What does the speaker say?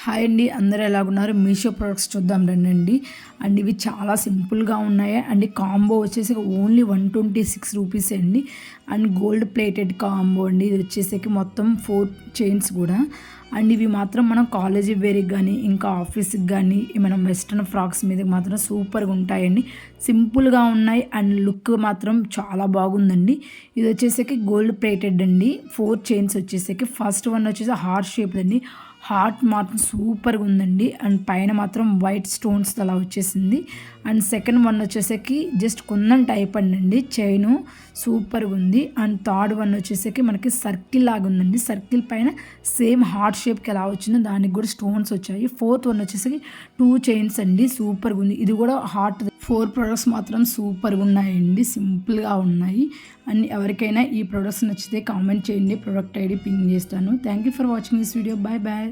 Hi అండి, అందరూ ఎలాగున్నారు? Meesho products చూద్దాం రండి. అండ్ ఇవి చాలా సింపుల్గా ఉన్నాయి. అండ్ కాంబో వచ్చేసి ఓన్లీ 126 రూపీస్ అండి. అండ్ గోల్డ్ ప్లేటెడ్ కాంబో అండి. ఇది వచ్చేసరికి మొత్తం 4 చైన్స్ కూడా. అండ్ ఇవి మాత్రం మనం కాలేజీ వేర్కి కానీ ఇంకా ఆఫీస్కి కానీ మనం వెస్ట్రన్ ఫ్రాక్స్ మీద మాత్రం సూపర్గా ఉంటాయండి. సింపుల్గా ఉన్నాయి అండ్ లుక్ మాత్రం చాలా బాగుందండి. ఇది వచ్చేసరికి గోల్డ్ ప్లేటెడ్ అండి. 4 చైన్స్ వచ్చేసరికి ఫస్ట్ వన్ వచ్చేసి హార్ట్ షేప్ అండి. హార్ట్ మాత్రం సూపర్గా ఉందండి. అండ్ పైన మాత్రం వైట్ స్టోన్స్ అలా వచ్చేసింది. అండ్ సెకండ్ వన్ వచ్చేసరికి జస్ట్ కొందన్ టైప్ అండి చైను, సూపర్గా ఉంది. అండ్ థర్డ్ వన్ వచ్చేసరికి మనకి సర్కిల్ లాగా ఉందండి. సర్కిల్ పైన సేమ్ హార్ట్ షేప్కి ఎలా వచ్చిందో దానికి కూడా స్టోన్స్ వచ్చాయి. ఫోర్త్ వన్ వచ్చేసరికి 2 చైన్స్ అండి, సూపర్గా ఉంది. ఇది కూడా హార్ట్. 4 ప్రొడక్ట్స్ మాత్రం సూపర్గా ఉన్నాయండి, సింపుల్గా ఉన్నాయి. అండ్ ఎవరికైనా ఈ ప్రొడక్ట్స్ నచ్చితే కామెంట్ చేయండి, ప్రొడక్ట్ ఐడి పిన్ చేస్తాను. Thank you for watching this video. Bye bye.